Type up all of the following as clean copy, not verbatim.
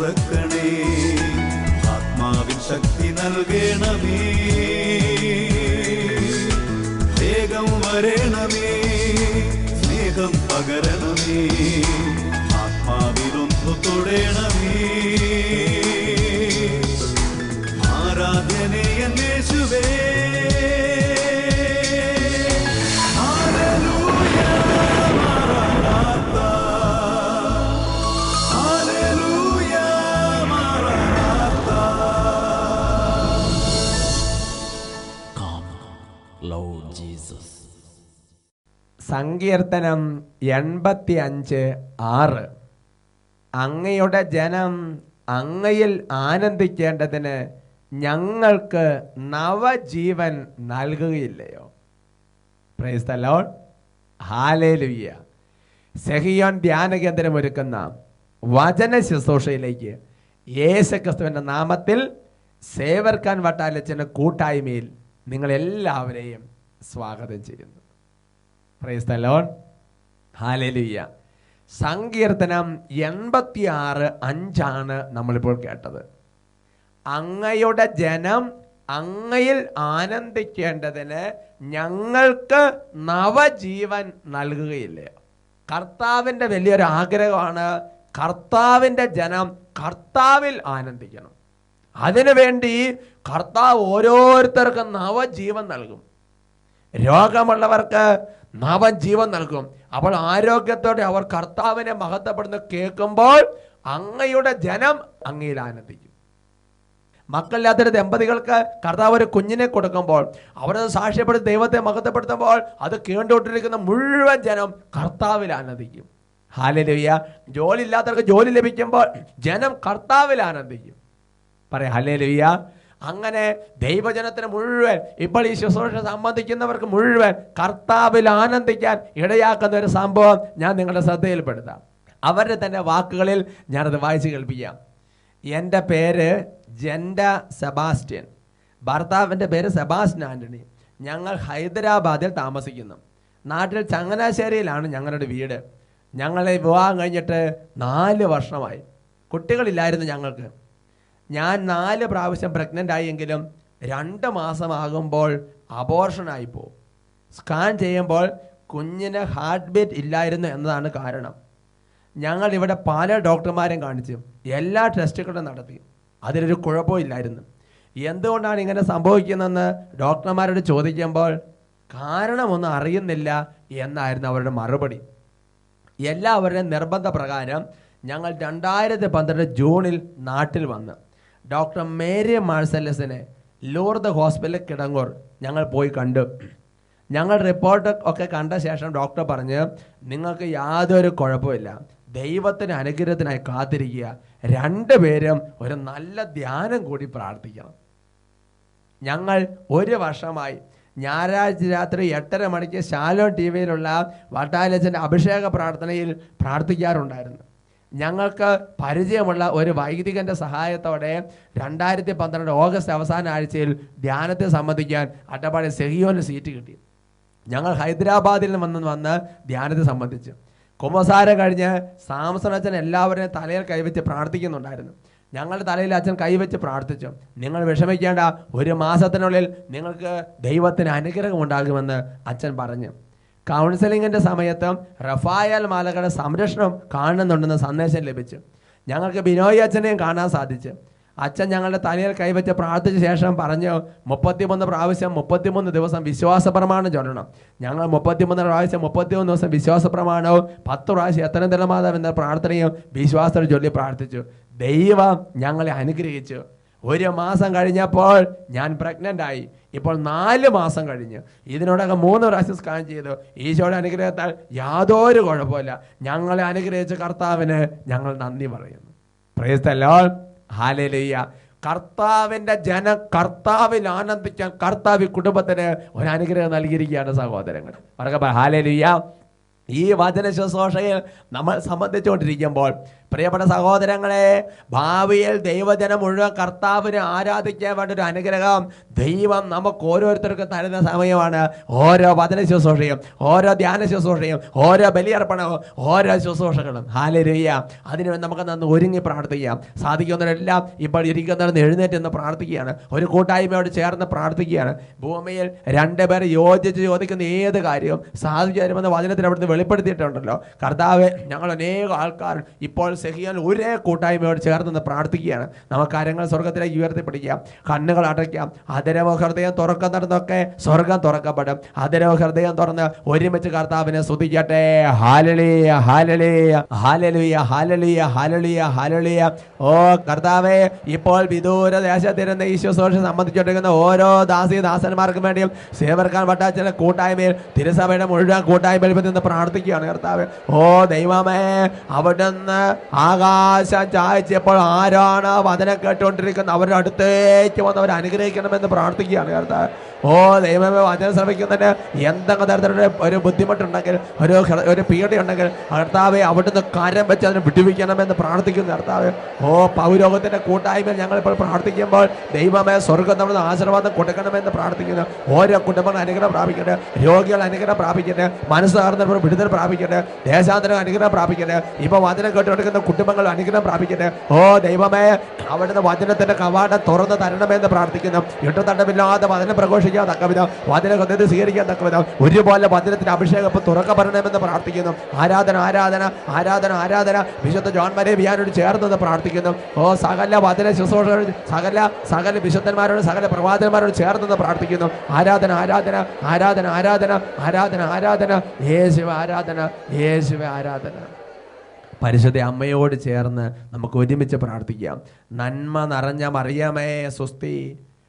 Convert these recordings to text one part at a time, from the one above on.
തുറക്കണേ. ആത്മാവിൻ ശക്തി നൽകണമേ, വേഗം വരണമേ, സ്നേഹം പകരണമേ, ആത്മാവിലൊന്നു തൊടണമേ. ആരാധനേ യേശുവേ, സങ്കീർത്തനം 85:6. അങ്ങയുടെ ജനം അങ്ങയിൽ ആനന്ദിക്കേണ്ടതിന് ഞങ്ങൾക്ക് നവജീവൻ നൽകുകയില്ലയോ? പ്രൈസ് ദി ലോർഡ്, ഹല്ലേലൂയ. സെഹിയോൻ ധ്യാന കേന്ദ്രം ഒരുക്കുന്ന വചന ശുശ്രൂഷയിലേക്ക് യേശുക്രിസ്തുവിൻ്റെ നാമത്തിൽ സേവർക്കാൻ വട്ടാലച്ചൻ്റെ കൂട്ടായ്മയിൽ നിങ്ങളെല്ലാവരെയും സ്വാഗതം ചെയ്യുന്നു. Price the lord, hallelujah. സങ്കീർത്തനം 86:5 നമ്മളിപ്പോൾ കേട്ടത്. അങ്ങയുടെ ജനം അങ്ങയിൽ ആനന്ദിക്കേണ്ടതിന് ഞങ്ങൾക്ക് നവജീവൻ നൽകുകയില്ലേ? കർത്താവിൻ്റെ വലിയൊരു ആഗ്രഹമാണ് കർത്താവിൻ്റെ ജനം കർത്താവിൽ ആനന്ദിക്കണം. അതിനുവേണ്ടി കർത്താവ് ഓരോരുത്തർക്കും നവജീവൻ നൽകും. രോഗമുള്ളവർക്ക് നവജീവൻ നൽകും. അപ്പോൾ ആരോഗ്യത്തോടെ അവർ കർത്താവിനെ മഹത്വപ്പെടുന്ന കേൾക്കുമ്പോൾ അങ്ങയുടെ ജനം അങ്ങയിൽ ആനന്ദിക്കും. മക്കളില്ലാത്തൊരു ദമ്പതികൾക്ക് കർത്താവ് ഒരു കുഞ്ഞിനെ കൊടുക്കുമ്പോൾ അവരത് സാക്ഷ്യപ്പെടുത്തി ദൈവത്തെ മഹത്വപ്പെടുത്തുമ്പോൾ അത് കേണ്ടുകൊണ്ടിരിക്കുന്ന മുഴുവൻ ജനം കർത്താവിൽ ആനന്ദിക്കും. ഹല്ലേലൂയ. ജോലി ഇല്ലാത്തവർക്ക് ജോലി ലഭിക്കുമ്പോൾ ജനം കർത്താവിൽ ആനന്ദിക്കും. പറയാം ഹല്ലേലൂയ. അങ്ങനെ ദൈവജനത്തിന് മുഴുവൻ, ഇപ്പോൾ ഈ ശുശ്രൂഷ സംബന്ധിക്കുന്നവർക്ക് മുഴുവൻ കർത്താവിൽ ആനന്ദിക്കാൻ ഇടയാക്കുന്ന ഒരു സംഭവം ഞാൻ നിങ്ങളുടെ ശ്രദ്ധയിൽപ്പെടുത്താം. അവരുടെ തന്നെ വാക്കുകളിൽ ഞാനത് വായിച്ച് കേൾപ്പിക്കാം. എൻ്റെ പേര് ജെൻഡ സെബാസ്റ്റ്യൻ, ഭർത്താവിൻ്റെ പേര് സെബാസ്റ്റ്യൻ ആൻ്റണി. ഞങ്ങൾ ഹൈദരാബാദിൽ താമസിക്കുന്നു. നാട്ടിൽ ചങ്ങനാശ്ശേരിയിലാണ് ഞങ്ങളുടെ വീട്. ഞങ്ങളെ വിവാഹം കഴിഞ്ഞിട്ട് 4 വർഷമായി. കുട്ടികളില്ലായിരുന്നു ഞങ്ങൾക്ക്. ഞാൻ 4 പ്രാവശ്യം പ്രഗ്നൻ്റ് ആയെങ്കിലും 2 മാസമാകുമ്പോൾ അബോർഷനായി പോകും. സ്കാൻ ചെയ്യുമ്പോൾ കുഞ്ഞിന് ഹാർട്ട് ബീറ്റ് ഇല്ലായിരുന്നു എന്നതാണ് കാരണം. ഞങ്ങൾ ഇവിടെ പല ഡോക്ടർമാരെയും കാണിച്ചു, എല്ലാ ടെസ്റ്റുകളും നടത്തി. അതിലൊരു കുഴപ്പവും ഇല്ലായിരുന്നു. എന്തുകൊണ്ടാണ് ഇങ്ങനെ സംഭവിക്കുന്നതെന്ന് ഡോക്ടർമാരോട് ചോദിക്കുമ്പോൾ കാരണമൊന്നും അറിയുന്നില്ല എന്നായിരുന്നു അവരുടെ മറുപടി. എല്ലാവരുടെയും നിർബന്ധ പ്രകാരം ഞങ്ങൾ 2012 ജൂണിൽ നാട്ടിൽ വന്ന് ഡോക്ടർ മേരി മാർസലസിനെ ലൂർദ് ഹോസ്പിറ്റലിൽ കിടങ്ങൂർ ഞങ്ങൾ പോയി കണ്ടു. ഞങ്ങൾ റിപ്പോർട്ട് ഒക്കെ കണ്ട ശേഷം ഡോക്ടർ പറഞ്ഞ് നിങ്ങൾക്ക് യാതൊരു കുഴപ്പമില്ല, ദൈവത്തിന് അനുഗ്രഹത്തിനായി കാത്തിരിക്കുക, 2 പേരും ഒരു നല്ല ധ്യാനം കൂടി പ്രാർത്ഥിക്കണം. ഞങ്ങൾ 1 വർഷമായി ഞായറാഴ്ച രാത്രി 8:30 മണിക്ക് ശാലോം TV-യിലുള്ള വട്ടാലച്ചൻ്റെ അഭിഷേക പ്രാർത്ഥനയിൽ പ്രാർത്ഥിക്കാറുണ്ടായിരുന്നു. ഞങ്ങൾക്ക് പരിചയമുള്ള ഒരു വൈദികൻ്റെ സഹായത്തോടെ 2012 ഓഗസ്റ്റ് അവസാന ആഴ്ചയിൽ ധ്യാനത്തെ സംബന്ധിക്കാൻ അട്ടപ്പാടി സെഹിയോന് സീറ്റ് കിട്ടി. ഞങ്ങൾ ഹൈദരാബാദിൽ വന്ന് ധ്യാനത്തെ സംബന്ധിച്ചു. കുമ്പസാരം കഴിഞ്ഞ് സാംസൺ അച്ഛൻ എല്ലാവരെയും തലയിൽ കൈവച്ച് പ്രാർത്ഥിക്കുന്നുണ്ടായിരുന്നു. ഞങ്ങളുടെ തലയിൽ അച്ഛൻ കൈവച്ച് പ്രാർത്ഥിച്ചു, നിങ്ങൾ വിഷമിക്കേണ്ട, 1 മാസത്തിനുള്ളിൽ നിങ്ങൾക്ക് ദൈവത്തിന് അനുഗ്രഹം ഉണ്ടാകുമെന്ന് അച്ഛൻ പറഞ്ഞു. കൗൺസിലിങ്ങിൻ്റെ സമയത്തും റഫായൽ മാലകളുടെ സംരക്ഷണം കാണുന്നുണ്ടെന്ന് സന്ദേശം ലഭിച്ചു. ഞങ്ങൾക്ക് ബിനോയ് അച്ഛനെയും കാണാൻ സാധിച്ചു. അച്ഛൻ ഞങ്ങളുടെ തലയിൽ കൈവച്ച് പ്രാർത്ഥിച്ച ശേഷം പറഞ്ഞു 33 പ്രാവശ്യം 33 ദിവസം വിശ്വാസ പ്രമാണം ചൊല്ലണം. ഞങ്ങൾ 33 പ്രാവശ്യം 33 ദിവസം വിശ്വാസ പ്രമാണവും 10 പ്രാവശ്യം എത്ര നിലമാതാവ് എന്ന പ്രാർത്ഥനയും വിശ്വാസത്തോടെ ചൊല്ലി പ്രാർത്ഥിച്ചു. ദൈവം ഞങ്ങളെ അനുഗ്രഹിച്ചു. 1 മാസം കഴിഞ്ഞപ്പോൾ ഞാൻ പ്രഗ്നൻ്റ് ആയി. ഇപ്പോൾ 4 മാസം കഴിഞ്ഞ് ഇതിനോടൊക്കെ 3 പ്രാവശ്യം സ്കാൻ ചെയ്തു. ഈശോയുടെ അനുഗ്രഹത്താൽ യാതൊരു കുഴപ്പമില്ല. ഞങ്ങളെ അനുഗ്രഹിച്ച കർത്താവിന് ഞങ്ങൾ നന്ദി പറയുന്നു. Price the lord, hallelujah. കർത്താവിൻ്റെ ജനം കർത്താവിൽ ആനന്ദിക്കാൻ കർത്താവ് കുടുംബത്തിന് ഒരു അനുഗ്രഹം നൽകിയിരിക്കുകയാണ് സഹോദരങ്ങൾ. ഹല്ലേലൂയ. ഈ വചന ശുശ്രൂഷയിൽ നമ്മൾ സംബന്ധിച്ചുകൊണ്ടിരിക്കുമ്പോൾ പ്രിയപ്പെട്ട സഹോദരങ്ങളെ, ഭാവിയിൽ ദൈവജനം മുഴുവൻ കർത്താവിനെ ആരാധിക്കാൻ വേണ്ട ഒരു അനുഗ്രഹം ദൈവം നമുക്ക് ഓരോരുത്തർക്കും തരുന്ന സമയമാണ്. ഓരോ വചന ശുശ്രൂഷയും, ഓരോ ധ്യാന ശുശ്രൂഷയും, ഓരോ ബലിയർപ്പണവും, ഓരോ ശുശ്രൂഷകളും. ഹല്ലേലൂയ. അതിനുവേണ്ടി നമുക്ക് നന്ന് ഒരുങ്ങി പ്രാർത്ഥിക്കാം. സാധിക്കുന്നവരെല്ലാം ഇപ്പോൾ ഇരിക്കുന്നവരെന്ന് എഴുന്നേറ്റ് എന്ന് പ്രാർത്ഥിക്കുകയാണ്. ഒരു കൂട്ടായ്മയോട് ചേർന്ന് പ്രാർത്ഥിക്കുകയാണ്. ഭൂമിയിൽ രണ്ടുപേർ യോജിച്ച് ചോദിക്കുന്ന ഏത് കാര്യവും സാധിച്ചു തരുമെന്ന് വചനത്തിൽ അവിടുന്ന് വെളിപ്പെടുത്തിയിട്ടുണ്ടല്ലോ. കർത്താവേ, ഞങ്ങൾ അനേക ആൾക്കാർ ഇപ്പോൾ സെഹിയോൻ ഒരേ കൂട്ടായ്മയോട് ചേർന്ന് പ്രാർത്ഥിക്കുകയാണ്. നമുക്ക് കാര്യങ്ങൾ സ്വർഗത്തിലേക്ക് ഉയർത്തിപ്പിടിക്കാം. കണ്ണുകൾ അടയ്ക്കാം. ആദരവ ഹൃദയം തുറക്കുന്നിടത്തൊക്കെ സ്വർഗം തുറക്കപ്പെടും. ആദരവ ഹൃദയം തുറന്ന് ഒരുമിച്ച് കർത്താവിനെ സ്തുതിക്കട്ടെ. ഹല്ലേലൂയ, ഹല്ലേലൂയ, ഹല്ലേലൂയ, ഹല്ലേലൂയ, ഹല്ലേലൂയ, ഹല്ലേലൂയ. ഓ കർത്താവേ, ഇപ്പോൾ വിദൂര ദേശത്തിരുന്ന ഈ ശുശ്രൂഷ സംബന്ധിച്ചുകൊണ്ടിരിക്കുന്ന ഓരോ ദാസന്മാർക്കും വേണ്ടിയും സേവർക്കാൻ വട്ടാച്ചിലെ കൂട്ടായ്മയിൽ, തിരുസഭയുടെ മുഴുവൻ കൂട്ടായ്മയിൽ നിന്ന് പ്രാർത്ഥിക്കുകയാണ് കർത്താവേ. ഓ ദൈവമേ, അവിടുന്ന് ആകാശം ചായച്ചപ്പോൾ ആരാണ് വചനം കേട്ടുകൊണ്ടിരിക്കുന്നത് അവരുടെ അടുത്തേക്ക് വന്ന് അവർ അനുഗ്രഹിക്കണമെന്ന് പ്രാർത്ഥിക്കുകയാണ് കർത്താവ്. ഓ ദൈവമേ, വചനം ശ്രമിക്കുന്നതിന് എന്തെങ്കിലും തരത്തിലുള്ള ഒരു ബുദ്ധിമുട്ടുണ്ടെങ്കിൽ, ഒരു പീഡയുണ്ടെങ്കിൽ കർത്താവെ അവിടുന്ന് കരം വെച്ച് അതിനെ വിടുവിക്കണമെന്ന് പ്രാർത്ഥിക്കുന്നു കർത്താവ്. ഓ പൗരോഗത്തിന്റെ കൂട്ടായ്മയിൽ ഞങ്ങളിപ്പോൾ പ്രാർത്ഥിക്കുമ്പോൾ ദൈവമേ, സ്വർഗം നമ്മുടെ ആശീർവാദം കൊടുക്കണമെന്ന് പ്രാർത്ഥിക്കുന്നു. ഓരോ കുടുംബങ്ങൾ അനുഗ്രഹം പ്രാപിക്കട്ടെ, രോഗികൾ അനുഗ്രഹം പ്രാപിക്കട്ടെ, മനസ്സ് തകർന്നവർ വിടുതൽ പ്രാപിക്കട്ടെ, ദേശാന്തരം അനുഗ്രഹം പ്രാപിക്കട്ടെ, ഇപ്പൊ വചനം കേട്ടുകൊടുക്കുന്ന കുടുംബങ്ങൾ അനുഗ്രഹം പ്രാപിക്കട്ടെ. ഓ ദൈവമേ, അവിടുന്ന് വചനത്തിന്റെ കവാടം തുറന്ന് തരണമെന്ന് പ്രാർത്ഥിക്കുന്നു. ഇട്ടുതണ്ടമില്ലാതെ വചനം പ്രഘോഷിക്കാൻ തക്കവിധം, വചന ഹൃദയത്തിൽ സ്വീകരിക്കാൻ തക്കവിധം ഒരുപോലെ വചനത്തിന്റെ അഭിഷേകം ഇപ്പൊ തുറക്കപ്പെടണമെന്ന് പ്രാർത്ഥിക്കുന്നു. ആരാധന, ആരാധന, ആരാധന, ആരാധന. വിശുദ്ധ ജോൺ മരിയ വിയാനോട് ചേർന്ന് പ്രാർത്ഥിക്കുന്നു. ഓ സകല വചന ശുശ്രൂഷകൾ, സകല വിശുദ്ധന്മാരോട്, സകല പ്രവാചകന്മാരോട് ചേർന്ന് പ്രാർത്ഥിക്കുന്നു. ആരാധന, ആരാധന, ആരാധന, ആരാധന, ആരാധന, ആരാധന, യേശുവേ ആരാധന, യേശുവേ ആരാധന. പരിശുദ്ധ അമ്മയോട് ചേർന്ന് നമുക്ക് ഒരുമിച്ച് പ്രാർത്ഥിക്കാം. നന്മ നിറഞ്ഞ മറിയമേ സ്വസ്തി,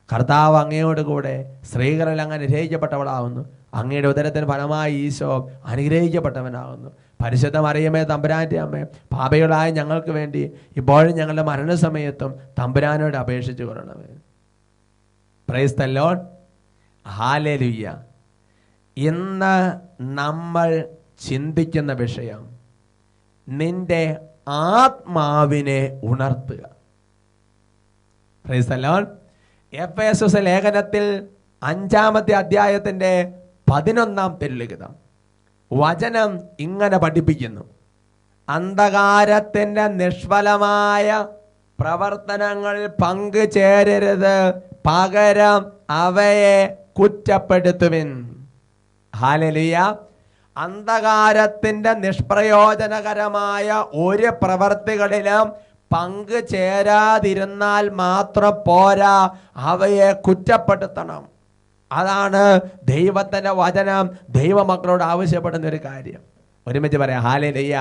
കർത്താവ് അങ്ങയോട് കൂടെ സ്ത്രീകളിൽ അങ്ങ് അനുഗ്രഹിക്കപ്പെട്ടവളാവുന്നു. അങ്ങയുടെ ഉദരത്തിന് ഫലമായി ഈശോ അനുഗ്രഹിക്കപ്പെട്ടവനാകുന്നു. പരിശുദ്ധ മറിയമേ തമ്പുരാൻ്റെ അമ്മേ, പാപികളായ ഞങ്ങൾക്ക് വേണ്ടി ഇപ്പോഴും ഞങ്ങളുടെ മരണസമയത്തും തമ്പുരാനോട് അപേക്ഷിച്ചു കൊള്ളണമേ. Praise the lord. ഹല്ലേലൂയ. ഇന്ന് നമ്മൾ ചിന്തിക്കുന്ന വിഷയം നിന്റെ ആത്മാവിനെ ഉണർത്തുക. Praise the lord. എഫേസസ് ലേഖനത്തിൽ 5-ാമത്തെ അധ്യായത്തിന്റെ 11-ാം തിരുലിഖിതം വചനം ഇങ്ങനെ പഠിപ്പിക്കുന്നു: അന്ധകാരത്തിന്റെ നിഷ്ഫലമായ പ്രവർത്തനങ്ങളിൽ പങ്കുചേരരുത്, പകരം അവയെ കുറ്റപ്പെടുത്തുവിൻ. ഹല്ലേലൂയ. അന്ധകാരത്തിന്റെ നിഷ്പ്രയോജനകരമായ ഒരു പ്രവർത്തികളിലും പങ്കു ചേരാതിരുന്നാൽ മാത്രം പോരാ, അവയെ കുറ്റപ്പെടുത്തണം. അതാണ് ദൈവത്തിന്റെ വചനം ദൈവമക്കളോട് ആവശ്യപ്പെടുന്ന ഒരു കാര്യം. ഒരുമിച്ച് പറയാം ഹല്ലേലൂയ.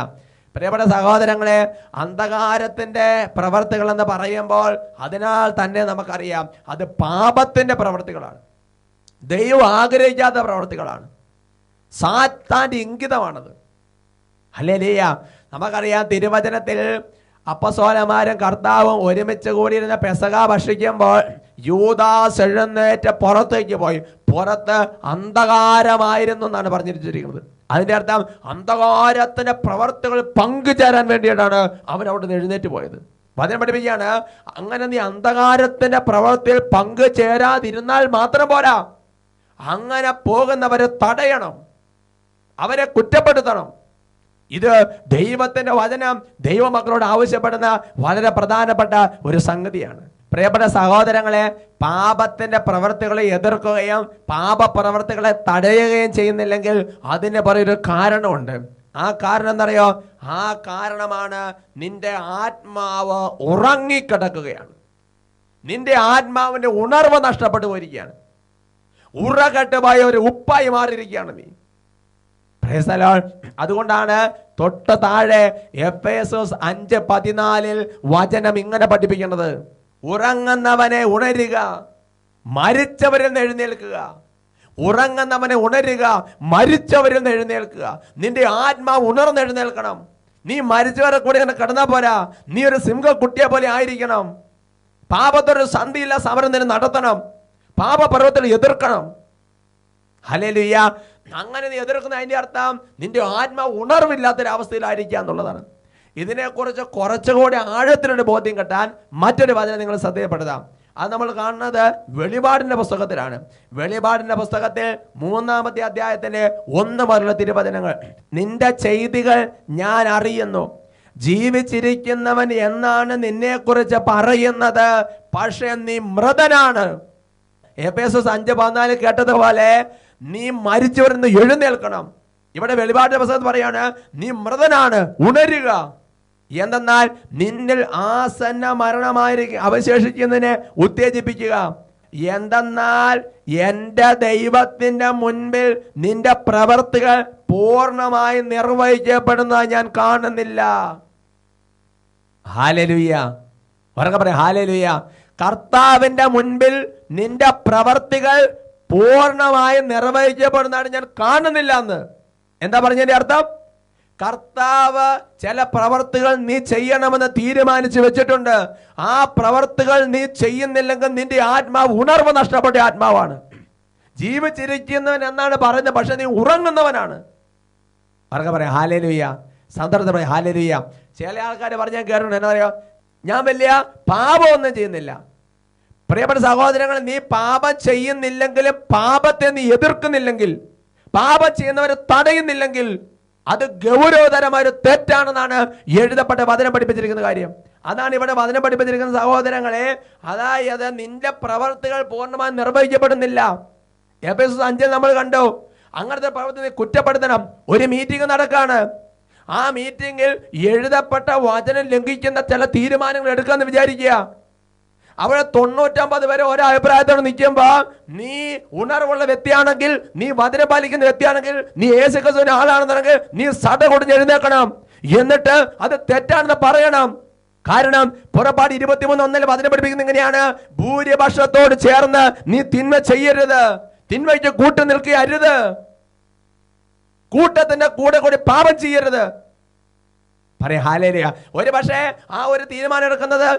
പ്രിയപ്പെട്ട സഹോദരങ്ങളെ, അന്ധകാരത്തിന്റെ പ്രവർത്തികൾ എന്ന് പറയുമ്പോൾ അതിനാൽ തന്നെ നമുക്കറിയാം അത് പാപത്തിന്റെ പ്രവർത്തികളാണ്, ദൈവം ആഗ്രഹിക്കാത്ത പ്രവർത്തികളാണ്, സാത്താന്റെ ഇംഗിതമാണത്. ഹല്ലേലൂയ. നമുക്കറിയാം തിരുവചനത്തിൽ അപ്പസ്തോലന്മാരും കർത്താവും ഒരുമിച്ച് കൂടിയിരുന്ന പെസഹ ഭക്ഷിക്കുമ്പോൾ യൂദാസ് എഴുന്നേറ്റ് പുറത്തേക്ക് പോയി. പുറത്ത് അന്ധകാരമായിരുന്നു എന്നാണ് പറഞ്ഞിരിക്കുന്നത്. അതിന്റെ അർത്ഥം അന്ധകാരത്തിന്റെ പ്രവർത്തികൾ പങ്കുചേരാൻ വേണ്ടിയിട്ടാണ് അവൻ അവിടെ നിന്ന് എഴുന്നേറ്റ് പോയത്. വചനം പഠിപ്പിക്കുകയാണ്, അങ്ങനെ നീ അന്ധകാരത്തിന്റെ പ്രവർത്തിയിൽ പങ്കുചേരാതിരുന്നാൽ മാത്രം പോരാ, അങ്ങനെ പോകുന്നവരെ തടയണം, അവരെ കുറ്റപ്പെടുത്തണം. ഇത് ദൈവത്തിന്റെ വചനം ദൈവമക്കളോട് ആവശ്യപ്പെടുന്ന വളരെ പ്രധാനപ്പെട്ട ഒരു സംഗതിയാണ്. പ്രിയപ്പെട്ട സഹോദരങ്ങളെ, പാപത്തിന്റെ പ്രവൃത്തികളെ എതിർക്കുകയും പാപപ്രവൃത്തികളെ തടയുകയും ചെയ്യുന്നില്ലെങ്കിൽ അതിന് പറയൊരു കാരണമുണ്ട്. ആ കാരണം എന്തറിയോ? ആ കാരണമാണ് നിന്റെ ആത്മാവ് ഉറങ്ങിക്കിടക്കുകയാണ്. നിന്റെ ആത്മാവിന്റെ ഉണർവ് നഷ്ടപ്പെട്ടു പോയിരിക്കുകയാണ്. ഉറകെട്ടുപോയ ഒരു ഉപ്പായി മാറിയിരിക്കുകയാണ് നീ. അതുകൊണ്ടാണ് തൊട്ട് താഴെ എഫേസോസ് 5:14 വചനം ഇങ്ങനെ പഠിപ്പിക്കുന്നത്: ഉറങ്ങുന്നവനെ ഉണരുക, മരിച്ചവരിൽ നിന്ന് എഴുന്നേൽക്കുക. ഉറങ്ങുന്നവനെ ഉണരുക, മരിച്ചവരിൽ നിന്ന് എഴുന്നേൽക്കുക. നിന്റെ ആത്മാവ് ഉണർന്നെഴുന്നേൽക്കണം. നീ മരിച്ചവരെ കൂടെ ഇങ്ങനെ കിടന്നാൽ പോരാ, നീ ഒരു സിംഹക്കുട്ടിയെ പോലെ ആയിരിക്കണം. പാപത്തൊരു സന്ധിയില്ല സമരം നിന്നെ നടത്തണം, പാപപർവ്വത്തിൽ എതിർക്കണം. ഹല്ലേലൂയ. അങ്ങനെ നീ എതിർക്കുന്ന അതിന്റെ അർത്ഥം നിന്റെ ആത്മാവ് ഉണർവില്ലാത്തൊരവസ്ഥയിലായിരിക്കുക എന്നുള്ളതാണ്. ഇതിനെക്കുറിച്ച് കുറച്ചുകൂടി ആഴത്തിലൊരു ബോധ്യം കിട്ടാൻ മറ്റൊരു വചനം നിങ്ങൾ ശ്രദ്ധയപ്പെടുത്താം. അത് നമ്മൾ കാണുന്നത് വെളിപാടിന്റെ പുസ്തകത്തിലാണ്. വെളിപാടിന്റെ പുസ്തകത്തിൽ 3-ാമത്തെ അധ്യായത്തിന്റെ 1 മുതലുള്ള തിരുവചനങ്ങൾ. നിന്റെ ചെയ്തികൾ ഞാൻ അറിയുന്നു, ജീവിച്ചിരിക്കുന്നവൻ എന്നാണ് നിന്നെക്കുറിച്ച് പറയുന്നത്, പക്ഷെ നീ മൃതനാണ്. എഫേസ്യർ 5:14 കേട്ടതുപോലെ നീ മരിച്ചവരെന്ന് എഴുന്നേൽക്കണം. ഇവിടെ വെളിപാടിന്റെ പുസ്തകത്തിൽ പറയാണ് നീ മൃതനാണ്, ഉണരുക. എന്തെന്നാൽ നിന്നിൽ ആസന്ന മരണമായിരിക്കും അവശേഷിക്കുന്നതിനെ ഉത്തേജിപ്പിക്കുക. എന്തെന്നാൽ എൻ്റെ ദൈവത്തിന്റെ മുൻപിൽ നിന്റെ പ്രവൃത്തികൾ പൂർണ്ണമായി നിർവഹിക്കപ്പെടുന്നത് ഞാൻ കാണുന്നില്ല. ഹല്ലേലൂയ. ഉറക്കെ പറയാം ഹല്ലേലൂയ. കർത്താവിന്റെ മുൻപിൽ നിന്റെ പ്രവൃത്തികൾ പൂർണ്ണമായി നിർവഹിക്കപ്പെടുന്നതാണ് ഞാൻ കാണുന്നില്ല എന്ന്. എന്താ പറഞ്ഞതിന്റെ അർത്ഥം? കർത്താവ് ചില പ്രവർത്തികൾ നീ ചെയ്യണമെന്ന് തീരുമാനിച്ചു വെച്ചിട്ടുണ്ട്. ആ പ്രവർത്തികൾ നീ ചെയ്യുന്നില്ലെങ്കിൽ നിന്റെ ആത്മാവ് ഉണർവ് നഷ്ടപ്പെട്ട ആത്മാവാണ്. ജീവിച്ചിരിക്കുന്നവൻ എന്നാണ് പറയുന്നത്, പക്ഷെ നീ ഉറങ്ങുന്നവനാണ്. അവർക്ക് പറയാം ഹല്ലേലൂയ. സന്തോഷത്തോടെ പറയാം ഹല്ലേലൂയ. ചില ആൾക്കാർ പറഞ്ഞാൽ കേട്ടിട്ടുണ്ട്, എന്നാ പറയാ, ഞാൻ വലിയ പാപമൊന്നും ചെയ്യുന്നില്ല. പ്രിയപ്പെട്ട സഹോദരങ്ങൾ, നീ പാപം ചെയ്യുന്നില്ലെങ്കിലും പാപത്തെ നീ എതിർക്കുന്നില്ലെങ്കിൽ, പാപം ചെയ്യുന്നവരെ തടയുന്നില്ലെങ്കിൽ അത് ഗൗരവതരമായ ഒരു തെറ്റാണെന്നാണ് എഴുതപ്പെട്ട വചനം പഠിപ്പിച്ചിരിക്കുന്ന കാര്യം. അതാണ് ഇവിടെ വചനം പഠിപ്പിച്ചിരിക്കുന്ന സഹോദരങ്ങളെ. അതായത് നിന്റെ പ്രവർത്തികൾ പൂർണ്ണമായി നിർവഹിക്കപ്പെടുന്നില്ല. എഫേസ്യർ 5 നമ്മൾ കണ്ടു. അങ്ങനത്തെ പ്രവർത്തി കുറ്റപ്പെടുത്തണം. ഒരു മീറ്റിംഗ് നടക്കാണ്. ആ മീറ്റിംഗിൽ എഴുതപ്പെട്ട വചനം ലംഘിക്കുന്ന ചില തീരുമാനങ്ങൾ എടുക്കാന്ന് വിചാരിക്കുക. അവിടെ 99 വരെ ഒരോ അഭിപ്രായത്തോടെ നിൽക്കുമ്പോ നീ ഉണർവുള്ള വ്യക്തിയാണെങ്കിൽ, നീ വചനം പാലിക്കുന്ന വ്യക്തിയാണെങ്കിൽ, നീ യേശുക്രിസ്തുവിന്റെ ആളാണെന്നുണ്ടെങ്കിൽ നീ സട കൊടുത്ത് എഴുന്നേൽക്കണം. എന്നിട്ട് അത് തെറ്റാണെന്ന് പറയണം. കാരണം പുറപ്പാട് 23:1 വചനം പഠിപ്പിക്കുന്നത് ഇങ്ങനെയാണ്, ഭൂരിപക്ഷത്തോട് ചേർന്ന് നീ തിന്മ ചെയ്യരുത്, തിന്മയ്ക്ക് കൂട്ടു നിൽക്കരുത്, കൂട്ടത്തിന്റെ കൂടെ കൂടി പാപം ചെയ്യരുത്. പറയാ ഹല്ലേലൂയ. ഒരു പക്ഷേ ആ ഒരു തീരുമാനം എടുക്കുന്നത്,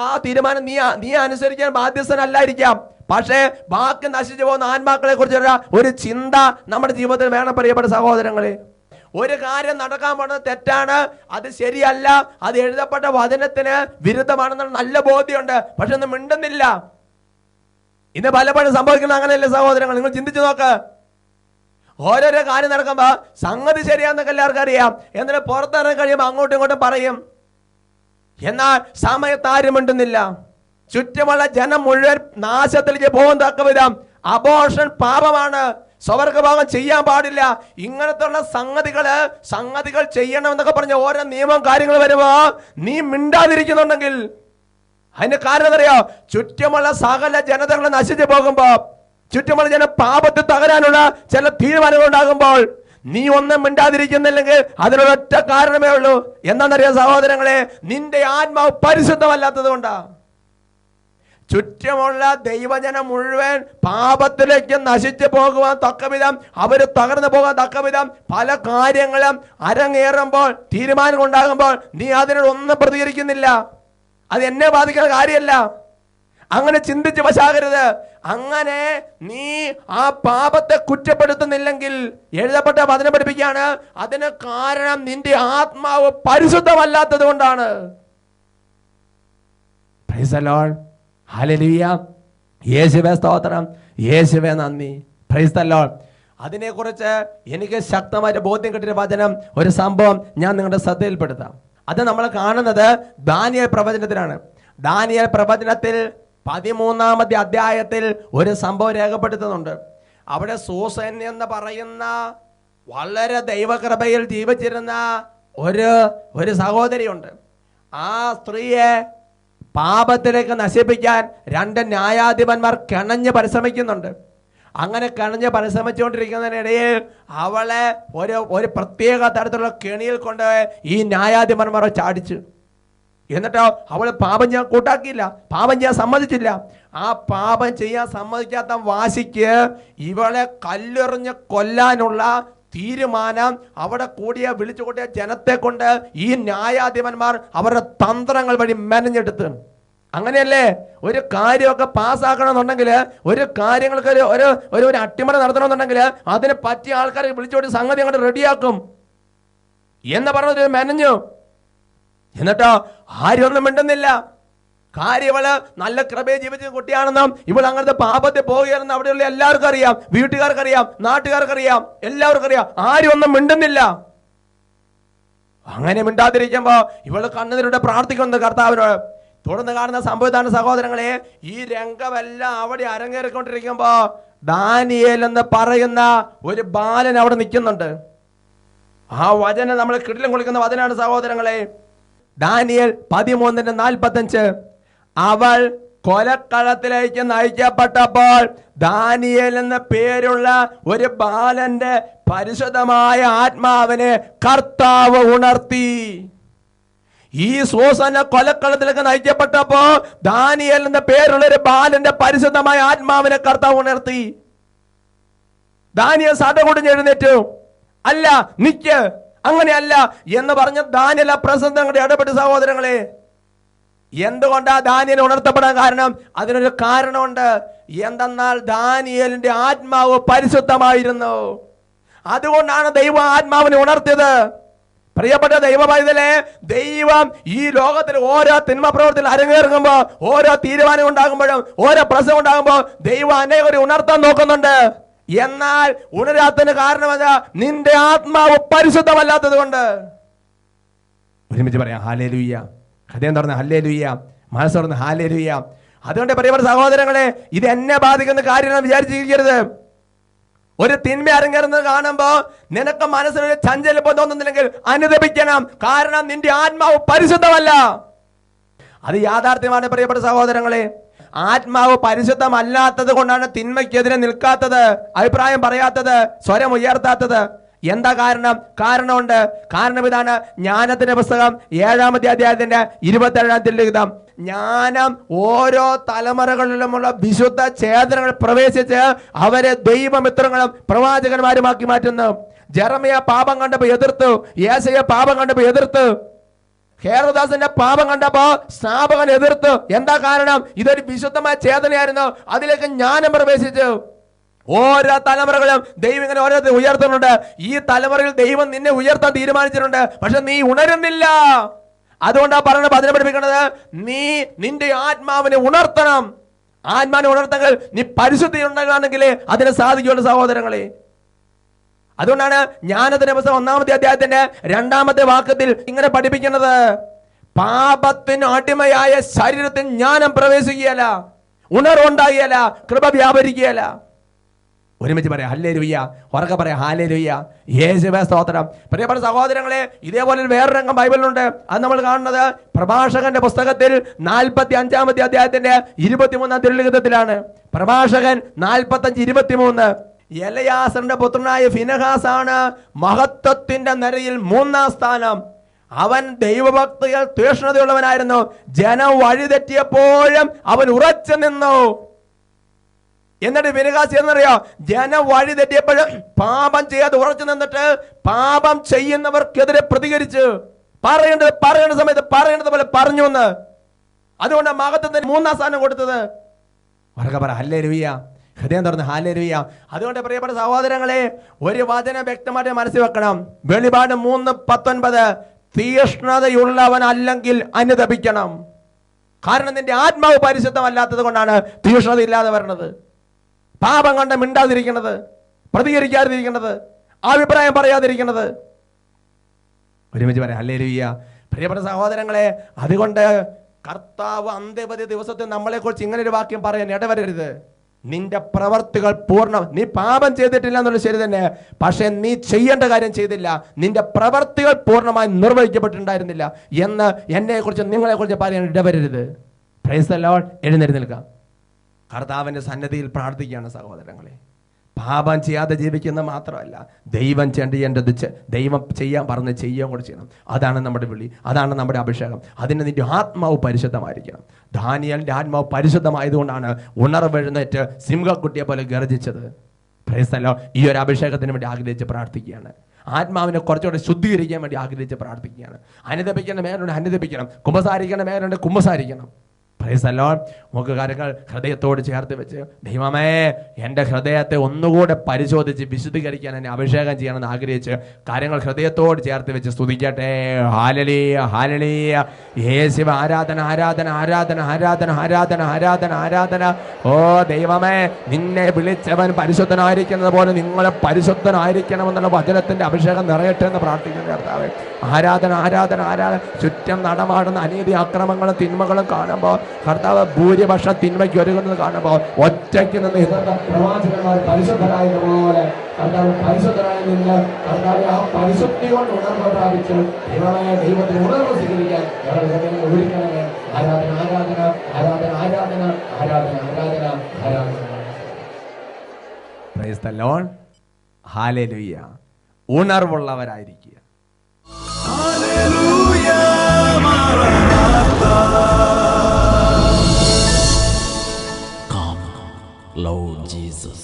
ആ തീരുമാനം നീ അനുസരിക്കാൻ ബാധ്യസ്ഥനല്ലായിരിക്കാം. പക്ഷേ ബാക്കി നശിച്ചു പോകുന്ന ആത്മാക്കളെ കുറിച്ചുള്ള ഒരു ചിന്ത നമ്മുടെ ജീവിതത്തിൽ വേണം. പ്രിയപ്പെട്ട സഹോദരങ്ങളെ, ഒരു കാര്യം നടക്കാൻ പോകുന്നത് തെറ്റാണ്, അത് ശരിയല്ല, അത് എഴുതപ്പെട്ട വചനത്തിന് വിരുദ്ധമാണെന്നുള്ള നല്ല ബോധ്യമുണ്ട്, പക്ഷെ ഒന്നും മിണ്ടുന്നില്ല. ഇന്ന് പലപ്പോഴും സംഭവിക്കുന്നത് അങ്ങനെയല്ലേ സഹോദരങ്ങൾ? നിങ്ങൾ ചിന്തിച്ചു നോക്ക്. ഓരോരോ കാര്യം നടക്കുമ്പോ സംഗതി ശരിയാന്നൊക്കെ എല്ലാവർക്കും അറിയാം. എന്നിട്ട് പുറത്തിറങ്ങി കഴിയുമ്പോൾ അങ്ങോട്ടും ഇങ്ങോട്ടും പറയും. എന്നാൽ സമയത്ത് ആരും മിണ്ടുന്നില്ല. ചുറ്റുമുള്ള ജനം മുഴുവൻ നാശത്തിലേക്ക് പോകുന്ന തക്ക വിധം അബോർഷൻ പാപമാണ്, സ്വർഗ്ഗഭാഗം ചെയ്യാൻ പാടില്ല, ഇങ്ങനത്തുള്ള സംഗതികൾ ചെയ്യണമെന്നൊക്കെ പറഞ്ഞ ഓരോ നിയമം കാര്യങ്ങൾ വരുമ്പോ നീ മിണ്ടാതിരിക്കുന്നുണ്ടെങ്കിൽ അതിന് കാരണം അറിയോ? ചുറ്റുമുള്ള സകല ജനതകൾ നശിച്ചു പോകുമ്പോ, ചുറ്റുമുള്ള ജനം പാപത്തിൽ തകരാനുള്ള ചില തീരുമാനങ്ങൾ ഉണ്ടാകുമ്പോൾ നീ ഒന്നും മിണ്ടാതിരിക്കുന്നില്ലെങ്കിൽ അതിനൊരൊറ്റ കാരണമേ ഉള്ളൂ. എന്താണെന്നറിയാം സഹോദരങ്ങളെ? നിന്റെ ആത്മാവ് പരിശുദ്ധമല്ലാത്തത് കൊണ്ടാ. ചുറ്റുമുള്ള ദൈവജനം മുഴുവൻ പാപത്തിലേക്ക് നശിച്ചു പോകുവാൻ തക്കവിധം, അവര് തകർന്നു പോകാൻ തക്കവിധം പല കാര്യങ്ങളും അരങ്ങേറുമ്പോൾ, തീരുമാനങ്ങൾ ഉണ്ടാകുമ്പോൾ നീ അതിനൊന്നും പ്രതികരിക്കുന്നില്ല. അത് എന്നെ ബാധിക്കുന്ന കാര്യമല്ല. അങ്ങനെ ചിന്തിച്ച് വശാകരുത്. അങ്ങനെ നീ ആ പാപത്തെ കുറ്റപ്പെടുത്തുന്നില്ലെങ്കിൽ എഴുതപ്പെട്ട വചനം പഠിപ്പിക്കുകയാണ്, അതിന് കാരണം നിന്റെ ആത്മാവ് പരിശുദ്ധമല്ലാത്തത് കൊണ്ടാണ്. Price the lord. ഹല്ലേലൂയ. യേശുവേ സ്തോത്രം, യേശുവേ നന്ദി. Price the Lord. അതിനെക്കുറിച്ച് എനിക്ക് ശക്തമായിട്ട് ബോധ്യം കിട്ടിയ വചനം, ഒരു സംഭവം ഞാൻ നിങ്ങളുടെ ശ്രദ്ധയിൽപ്പെടുത്താം. അത് നമ്മൾ കാണുന്നത് ദാനിയേൽ പ്രവചനത്തിലാണ്. ദാനിയേൽ പ്രവചനത്തിൽ 13-ാമത്തെ അധ്യായത്തിൽ ഒരു സംഭവം രേഖപ്പെടുത്തുന്നുണ്ട്. അവിടെ സൂസൻ എന്ന് പറയുന്ന വളരെ ദൈവകൃപയിൽ ജീവിച്ചിരുന്ന ഒരു സഹോദരിയുണ്ട്. ആ സ്ത്രീയെ പാപത്തിലേക്ക് നശിപ്പിക്കാൻ 2 ന്യായാധിപന്മാർ കിണഞ്ഞ് പരിശ്രമിക്കുന്നുണ്ട്. അങ്ങനെ കിണഞ്ഞ് പരിശ്രമിച്ചുകൊണ്ടിരിക്കുന്നതിനിടയിൽ അവളെ ഒരു പ്രത്യേക തരത്തിലുള്ള കെണിയിൽ കൊണ്ട് ഈ ന്യായാധിപന്മാരെ ചാടിച്ചു. എന്നിട്ടോ അവൾ പാപം ചെയ്യാൻ കൂട്ടാക്കിയില്ല, പാപം ചെയ്യാൻ സമ്മതിച്ചില്ല. ആ പാപം ചെയ്യാൻ സമ്മതിക്കാത്ത വാശിക്ക് ഇവളെ കല്ലെറിഞ്ഞ് കൊല്ലാനുള്ള തീരുമാനം അവിടെ വിളിച്ചു കൂട്ടിയ ജനത്തെ കൊണ്ട് ഈ ന്യായാധിപന്മാർ അവരുടെ തന്ത്രങ്ങൾ വഴി മെനഞ്ഞെടുത്ത്. അങ്ങനെയല്ലേ ഒരു കാര്യമൊക്കെ പാസ്സാക്കണമെന്നുണ്ടെങ്കിൽ, ഒരു കാര്യങ്ങൾക്ക് ഒരു അട്ടിമറി നടത്തണമെന്നുണ്ടെങ്കിൽ അതിന് പറ്റിയ ആൾക്കാരെ വിളിച്ചുകൂട്ടി സംഗതി അങ്ങോട്ട് റെഡിയാക്കും എന്ന് പറഞ്ഞത് മെനഞ്ഞു. എന്നിട്ടോ ആരും ഒന്നും മിണ്ടുന്നില്ല. കാര്യം ഇവള് നല്ല കൃപയെ ജീവിച്ച കുട്ടിയാണെന്നും ഇവൾ അങ്ങനത്തെ പാപത്തെ പോവുകയാണെന്ന് അവിടെയുള്ള എല്ലാവർക്കും അറിയാം, വീട്ടുകാർക്കറിയാം, നാട്ടുകാർക്കറിയാം, എല്ലാവർക്കും അറിയാം. ആരും ഒന്നും മിണ്ടുന്നില്ല. അങ്ങനെ മിണ്ടാതിരിക്കുമ്പോ ഇവള് കണ്ണുനീരോടെ പ്രാർത്ഥിക്കുന്നു കർത്താവിനോട്. തുടർന്ന് കാണുന്ന സംഭവത്താണ് സഹോദരങ്ങളെ, ഈ രംഗമെല്ലാം അവിടെ അരങ്ങേറിക്കൊണ്ടിരിക്കുമ്പോ ദാനിയേൽ എന്ന് പറയുന്ന ഒരു ബാലൻ അവിടെ നിൽക്കുന്നുണ്ട്. ആ വചനം നമ്മൾ കിടിലം കുളിക്കുന്ന വചനാണ് സഹോദരങ്ങളെ. ദാനിയേൽ 13:45. അവൾ കൊലക്കളത്തിലേക്ക് നയിക്കപ്പെട്ടപ്പോൾ ദാനിയേൽ എന്ന പേരുള്ള ഒരു ബാലന്റെ പരിശുദ്ധമായ ആത്മാവിനെ കർത്താവ് ഉണർത്തി. ഈ സൂസന കൊലക്കളത്തിലേക്ക് നയിക്കപ്പെട്ടപ്പോ ദാനിയേൽ എന്ന പേരുള്ള ഒരു ബാലന്റെ പരിശുദ്ധമായ ആത്മാവിനെ കർത്താവ് ഉണർത്തി. ദാനിയേൽ സടകുടഞ്ഞ് എഴുന്നേറ്റു. അല്ല, നിക്ക്, അങ്ങനെയല്ല എന്ന് പറഞ്ഞ ദാനിയേൽ ആ പ്രസംഗങ്ങളുടെ ഇടപെട്ട് സഹോദരങ്ങളെ. എന്തുകൊണ്ടാ ദാനിയേൽ ഉണർത്തപ്പെടാൻ കാരണം? അതിനൊരു കാരണമുണ്ട്. എന്തെന്നാൽ ദാനിയേലിന്റെ ആത്മാവ് പരിശുദ്ധമായിരുന്നു. അതുകൊണ്ടാണ് ദൈവം ആത്മാവിനെ ഉണർത്തിയത്. പ്രിയപ്പെട്ട ദൈവ പൈതലേ, ദൈവം ഈ ലോകത്തിൽ ഓരോ തിന്മ പ്രവർത്തിയിൽ അരങ്ങേറുമ്പോൾ, ഓരോ തീരുമാനം ഉണ്ടാകുമ്പോഴും, ഓരോ പ്രശ്നം ഉണ്ടാകുമ്പോൾ ദൈവം അനേകരെ ഉണർത്താൻ നോക്കുന്നുണ്ട്. എന്നാൽ ഉണരാത്തതിന് കാരണമെന്താ? നിന്റെ ആത്മാവ് പരിശുദ്ധമല്ലാത്തത് കൊണ്ട്. ഒരുമിച്ച് പറയാം ഹല്ലേലൂയ. ഹൃദയം തുറന്ന് ഹല്ലേലൂയ, മനസ്സ് തുറന്ന് ഹല്ലേലൂയ. അതുകൊണ്ട് പ്രിയപ്പെട്ട സഹോദരങ്ങളെ, ഇത് എന്നെ ബാധിക്കുന്ന കാര്യമെന്ന് വിചാരിച്ചിരിക്കരുത്. ഒരു തിന്മ അരങ്ങേറുന്നത് കാണുമ്പോ നിനക്ക് മനസ്സിലൊരു ചഞ്ചലിപ്പം തോന്നുന്നില്ലെങ്കിൽ അനുദപിക്കണം. കാരണം നിന്റെ ആത്മാവ് പരിശുദ്ധമല്ല. അത് യാഥാർത്ഥ്യമാണ് പ്രിയപ്പെട്ട സഹോദരങ്ങളെ. ആത്മാവ് പരിശുദ്ധമല്ലാത്തത് കൊണ്ടാണ് തിന്മയ്ക്കെതിരെ നിൽക്കാത്തത്, അഭിപ്രായം പറയാത്തത്, സ്വരം ഉയർത്താത്തത്. എന്താ കാരണം? കാരണമുണ്ട്. കാരണം ഇതാണ്. ജ്ഞാനത്തിന്റെ പുസ്തകം 7-ാമത്തെ അധ്യായത്തിന്റെ 27-ാമത്തെ ലിഖിതം. ജ്ഞാനം ഓരോ തലമുറകളിലുമുള്ള വിശുദ്ധ ചേതനകൾ പ്രവേശിച്ച് അവരെ ദൈവമിത്രങ്ങളും പ്രവാചകന്മാരുമാക്കി മാറ്റുന്നു. ജെറമിയ പാപം കണ്ടപ്പോ എതിർത്തു, യേശയ്യ പാപം കണ്ടപ്പോ എതിർത്തു, ഹേറോദാസിന്റെ പാപം കണ്ടപ്പോ സ്നാപകൻ എതിർത്തു. എന്താ കാരണം? ഇതൊരു വിശുദ്ധമായ ചേതനയായിരുന്നു. അതിലേക്ക് ജ്ഞാനം പ്രവേശിച്ചു. ഓരോ തലമുറകളും ദൈവം ഇങ്ങനെ ഓരോരുത്തർ ഉയർത്തുന്നുണ്ട്. ഈ തലമുറയിൽ ദൈവം നിന്നെ ഉയർത്താൻ തീരുമാനിച്ചിട്ടുണ്ട്. പക്ഷെ നീ ഉണരുന്നില്ല. അതുകൊണ്ടാ പറഞ്ഞ അതിനെ പഠിപ്പിക്കുന്നത്, നീ നിന്റെ ആത്മാവിനെ ഉണർത്തണം. ആത്മാവിനെ ഉണർത്തങ്ങൾ നീ പരിശുദ്ധി ഉണ്ടാകുകയാണെങ്കിൽ അതിനെ സാധിക്കുള്ളൂ സഹോദരങ്ങളെ. അതുകൊണ്ടാണ് ജ്ഞാനത്തിന്റെ പുസ്തകം 1-ാമത്തെ അധ്യായത്തിന്റെ 2-ാമത്തെ വാക്യത്തിൽ ഇങ്ങനെ പഠിപ്പിക്കുന്നത്, പാപത്തിന് അടിമയായ ശരീരത്തിൽ ജ്ഞാനം പ്രവേശിക്കുകയല്ല, ഉണർവുണ്ടാകുകയല്ല, കൃപ വ്യാപരിക്കുകയല്ല. ഒരുമിച്ച് പറയാം ഹല്ലേലൂയ, ഉറക്കെ പറയാം ഹല്ലേലൂയ, യേശുവേ സ്തോത്രം. പ്രിയപ്പെട്ട സഹോദരങ്ങളെ, ഇതേപോലെ വേറൊരു രംഗം ബൈബിളിലുണ്ട്. അത് നമ്മൾ കാണുന്നത് പ്രഭാഷകന്റെ പുസ്തകത്തിൽ 45-ാമത്തെ അധ്യായത്തിന്റെ 23-ാം തിരുലിഖിതത്തിലാണ്. പ്രഭാഷകൻ 45:23. എലയാസറിന്റെ പുത്രനായ ഫിനെഹാസാണ് മഹത്വത്തിന്റെ നിരയിൽ 3-ാം സ്ഥാനം. അവൻ ദൈവഭക്തിയിൽ തീക്ഷ്ണതയുള്ളവനായിരുന്നു. ജനം വഴിതെറ്റിയപ്പോഴും അവൻ ഉറച്ചു നിന്നു. എന്നിട്ട് ഫിനെഹാസ് എന്നറിയോ? ജനം വഴി തെറ്റിയപ്പോഴും പാപം ചെയ്യാതെ ഉറച്ചു നിന്നിട്ട് പാപം ചെയ്യുന്നവർക്കെതിരെ പ്രതികരിച്ചു. പറയേണ്ട സമയത്ത് പറയേണ്ടത് പോലെ പറഞ്ഞു എന്ന്. അതുകൊണ്ട് മഹത്വത്തിന് 3-ാം സ്ഥാനം കൊടുത്തത്. പറ ഹല്ലേലൂയ, ഹൃദയം തുറന്ന് ഹല്ലേലൂയ. അതുകൊണ്ട് പ്രിയപ്പെട്ട സഹോദരങ്ങളെ, ഒരു വചനം വ്യക്തമായിട്ട് മനസ്സിൽ വെക്കണം. വെളിപാട് 3:19, തീക്ഷ്ണതയുള്ളവൻ അല്ലെങ്കിൽ അനുതപിക്കണം. കാരണം നിന്റെ ആത്മാവ് പരിശുദ്ധമല്ലാത്തത് കൊണ്ടാണ് തീക്ഷ്ണത ഇല്ലാതെ വരുന്നത്. പാപം കണ്ട് മിണ്ടാതിരിക്കുന്നത്, പ്രതികരിക്കാതിരിക്കുന്നത്, അഭിപ്രായം പറയാതിരിക്കുന്നത്. ഒരുമിച്ച് പറയാം ഹല്ലേലൂയ. പ്രിയപ്പെട്ട സഹോദരങ്ങളെ, അതുകൊണ്ട് കർത്താവ് അന്ത്യവധി ദിവസത്തിൽ നമ്മളെ കുറിച്ച് ഇങ്ങനെ ഒരു വാക്യം പറയാൻ ഇടവരരുത്. നിന്റെ പ്രവർത്തികൾ പൂർണ്ണം, നീ പാപം ചെയ്തിട്ടില്ല എന്നുള്ളത് ശരി തന്നെ, പക്ഷെ നീ ചെയ്യേണ്ട കാര്യം ചെയ്തില്ല, നിന്റെ പ്രവർത്തികൾ പൂർണ്ണമായി നിർവഹിക്കപ്പെട്ടിട്ടുണ്ടായിരുന്നില്ല എന്ന് എന്നെ കുറിച്ച് നിങ്ങളെ കുറിച്ച് പറയാൻ ഇടവരരുത്. Price the Lord. എഴുന്നേറ്റ് നിൽക്കാം. കർത്താവിന്റെ സന്നിധിയിൽ പ്രാർത്ഥിക്കുകയാണ് സഹോദരങ്ങളെ. പാപം ചെയ്യാതെ ജീവിക്കുന്ന മാത്രമല്ല, ദൈവം ചെയ്യേണ്ടത് ദൈവം ചെയ്യാൻ പറഞ്ഞ് ചെയ്യുകയും കൂടെ ചെയ്യണം. അതാണ് നമ്മുടെ വിളി, അതാണ് നമ്മുടെ അഭിഷേകം. അതിന് നിന്റെ ആത്മാവ് പരിശുദ്ധമായിരിക്കണം. ദാനിയേലിന്റെ ആത്മാവ് പരിശുദ്ധമായതുകൊണ്ടാണ് ഉണർവെഴുന്നേറ്റ് സിംഹക്കുട്ടിയെ പോലെ ഗർജിച്ചത്. Price the Lord. ഈ ഒരു അഭിഷേകത്തിന് വേണ്ടി ആഗ്രഹിച്ച് പ്രാർത്ഥിക്കുകയാണ്. ആത്മാവിനെ കുറച്ചുകൂടെ ശുദ്ധീകരിക്കാൻ വേണ്ടി ആഗ്രഹിച്ച് പ്രാർത്ഥിക്കുകയാണ്. അനുദപിക്കേണ്ട മേഖലയുണ്ട് അനുദപിക്കണം, കുമ്പസാരിക്കേണ്ട മേഖലയുണ്ട് കുമ്പസാരിക്കണം. Praise the lord. നമുക്ക് കാര്യങ്ങൾ ഹൃദയത്തോട് ചേർത്ത് വെച്ച്, ദൈവമേ എൻ്റെ ഹൃദയത്തെ ഒന്നുകൂടെ പരിശോധിച്ച് വിശുദ്ധീകരിക്കാൻ എന്നെ അഭിഷേകം ചെയ്യണമെന്ന് ആഗ്രഹിച്ച് കാര്യങ്ങൾ ഹൃദയത്തോട് ചേർത്ത് വെച്ച് സ്തുതിക്കട്ടെ. ഹല്ലേലൂയ, ഹല്ലേലൂയ. യേശുവേ ആരാധന, ആരാധന, ആരാധന, ആരാധന, ആരാധന, ആരാധന, ആരാധന. ഓ ദൈവമേ, നിന്നെ വിളിച്ചവൻ പരിശുദ്ധനായിരിക്കുന്നത് പോലെ നിങ്ങളെ പരിശുദ്ധനായിരിക്കണമെന്നുള്ള വചനത്തിന്റെ അഭിഷേകം നിറയട്ടെ എന്ന് പ്രാർത്ഥിക്കുന്ന കർത്താവേ. ആരാധന, ആരാധന, ആരാധന. ചുറ്റും നടമാടുന്ന അനീതി അക്രമങ്ങളും തിന്മകളും കാണുമ്പോൾ കർത്താവ് ഭൂരിപക്ഷം തിന്മയ്ക്ക് ഒരുങ്ങുന്നത് കാണുമ്പോൾ ഒറ്റയ്ക്ക് നിന്ന് പ്രവാചകന്മാർ പരിശുദ്ധരായതുപോലെ കർത്താവ് പരിശുദ്ധരായി നിന്ന് കർത്താവ് ആ പരിശുദ്ധി കൊണ്ട് ഉണർവ് പ്രാപിച്ചു ദൈവത്തിന് ഉണർവ് സ്വീകരിക്കാൻ ഒഴിക്കണമേ. ആരാധന, ആരാധന, ആരാധന, ആരാധന, ആരാധന, ആരാധന, ആരാധന. Praise the lord. ഹല്ലേലൂയ. ഉണർവുള്ളവരായിരിക്കുക. ഹല്ലേലൂയ, മറനാഥാ. Come, Lord Jesus.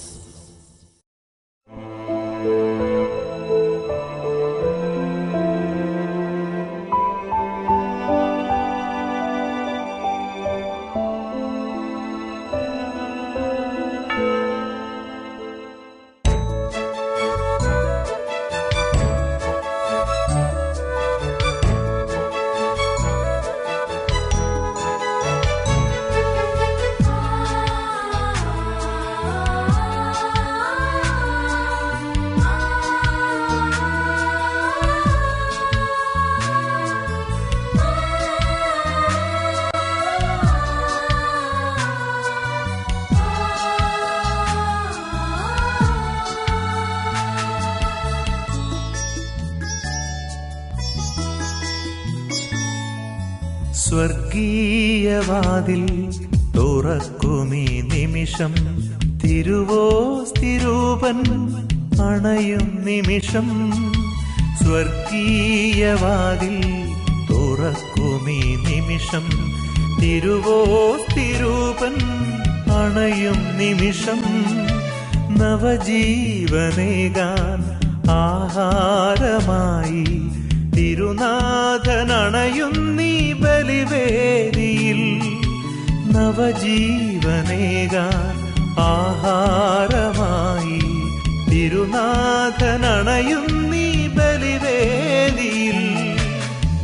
സ്വർഗീയവാതിൽ തുറക്കുമീ നിമിഷം, തിരുവോസ്തിരൂപൻ അണയും നിമിഷം. സ്വർഗീയവാതിൽ തുറക്കുമീ നിമിഷം, തിരുവോസ്തിരൂപൻ അണയും നിമിഷം. നവജീവനേകാൻ ആഹാരമായി തിരുനാഥനണയുന്നീ ബലിവേദിയിൽ. നവജീവനേകാൻ ആഹാരമായി തിരുനാഥനണയുന്നീ ബലിവേദിയിൽ.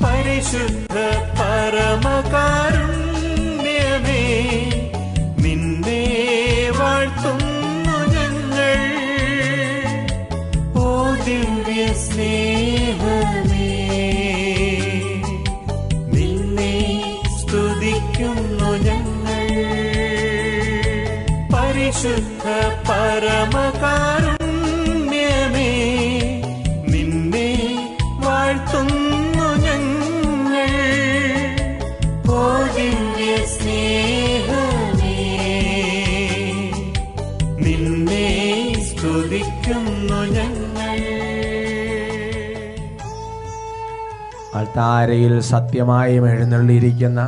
പരിശുദ്ധ പരമകാരുണ്യമേ, നിന്നെ വാഴ്ത്തുന്നു ഞങ്ങൾ. ഓ ദിവ്യ സ്നേഹമേ, നിന്നെ സ്തുതിക്കുന്നു ഞങ്ങൾ. പരിശുദ്ധ പരമകാരുണ്യമേ, നിന്നെ വാഴ്ത്തുന്നു ഞങ്ങൾ. ഓ ദിവ്യ സ്നേഹമേ, നിന്നെ സ്തുതിക്കുന്നു ഞങ്ങൾ. അൾത്താരയിൽ സത്യമായും എഴുന്നള്ളിയിരിക്കുന്ന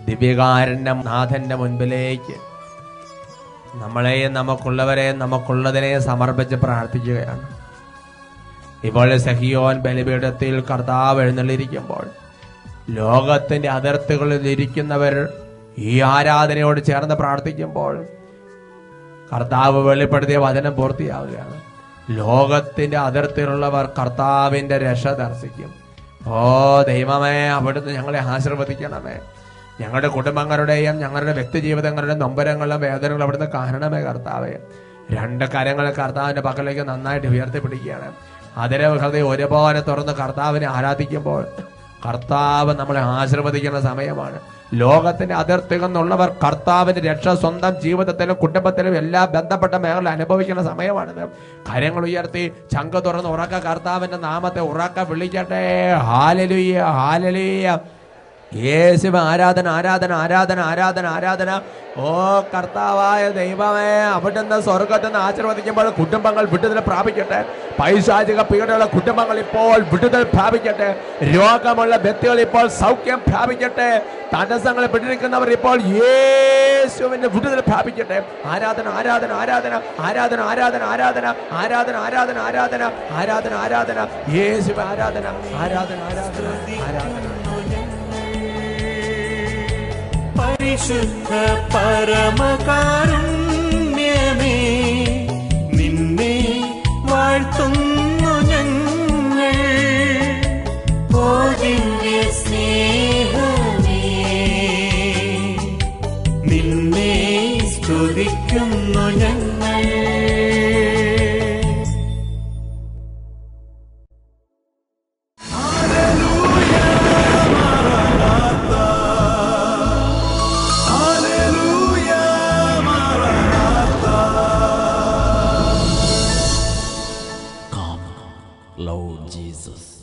ദിവ്യകാരന്റെ നാഥന്റെ മുൻപിലേക്ക് നമ്മളെയും നമുക്കുള്ളവരെയും നമുക്കുള്ളതിനെ സമർപ്പിച്ച് പ്രാർത്ഥിക്കുകയാണ്. ഇപ്പോൾ സഹിയോൻ ബലിപീഠത്തിൽ കർത്താവ് എഴുന്നള്ളിയിരിക്കുമ്പോൾ ലോകത്തിന്റെ അതിർത്തികളിൽ ഇരിക്കുന്നവർ ഈ ആരാധനയോട് ചേർന്ന് പ്രാർത്ഥിക്കുമ്പോൾ കർത്താവ് വെളിപ്പെടുത്തിയ വചനം പൂർത്തിയാവുകയാണ്. ലോകത്തിന്റെ അതിർത്തിയിലുള്ളവർ കർത്താവിന്റെ രക്ഷ ദർശിക്കും. ഓ ദൈവമേ, അവിടുന്ന് ഞങ്ങളെ ആശീർവദിക്കണമേ. ഞങ്ങളുടെ കുടുംബങ്ങളുടെയും ഞങ്ങളുടെ വ്യക്തി ജീവിതങ്ങളുടെയും നൊമ്പരങ്ങളും വേദനകളും അവിടുന്ന് കാണണമേ കർത്താവേ. രണ്ട് കരങ്ങൾ കർത്താവിന്റെ പക്കലേക്ക് നന്നായിട്ട് ഉയർത്തിപ്പിടിക്കുകയാണ്. അതിരെ ഹൃദയം ഒരുപോലെ തുറന്ന് കർത്താവിനെ ആരാധിക്കുമ്പോൾ കർത്താവ് നമ്മളെ ആശീർവദിക്കുന്ന സമയമാണ്. ലോകത്തിന്റെ അതിർത്തികൾ നിന്നുള്ളവർ കർത്താവിന്റെ രക്ഷ സ്വന്തം ജീവിതത്തിലും കുടുംബത്തിലും എല്ലാ ബന്ധപ്പെട്ട മേഖല അനുഭവിക്കുന്ന സമയമാണിത്. കരങ്ങൾ ഉയർത്തി ചങ്ക് തുറന്ന് ഉറക്ക കർത്താവിന്റെ നാമത്തെ ഉറക്ക വിളിക്കട്ടെ. ഹല്ലേലൂയ, ഹല്ലേലൂയ. യേശുവേ ആരാധന, ആരാധന, ആരാധന, ആരാധന, ആരാധന. ഓ കർത്താവായ ദൈവമേ, അവിടുന്ന് സ്വർഗത്തിൽ നിന്ന് ആശീർവദിക്കുമ്പോൾ കുടുംബങ്ങൾ വിടുതൽ പ്രാപിക്കട്ടെ. പൈശാചിക പീഡയുള്ള കുടുംബങ്ങൾ ഇപ്പോൾ വിടുതൽ പ്രാപിക്കട്ടെ. രോഗമുള്ള വ്യക്തികൾ ഇപ്പോൾ സൗഖ്യം പ്രാപിക്കട്ടെ. തടസ്സങ്ങൾ പെട്ടിരിക്കുന്നവർ ഇപ്പോൾ യേശുവിന്റെ വിടുതൽ പ്രാപിക്കട്ടെ. ആരാധന, ആരാധന, ആരാധന, ആരാധന, ആരാധന, ആരാധന, ആരാധന, ആരാധന, ആരാധന, ആരാധന, ആരാധന. യേശുവേ ആരാധന, ആരാധന, ആരാധന, ആരാധന. പരിശുദ്ധ പരമകാരുണ്യമേ, നിന്നെ വാഴ്ത്തുന്നു ഞങ്ങൾ. ഓ ദിവ്യ സ്നേഹമേ, നിന്നെ സ്തുതിക്കുന്നു ഞങ്ങൾ. Come, Lord Jesus.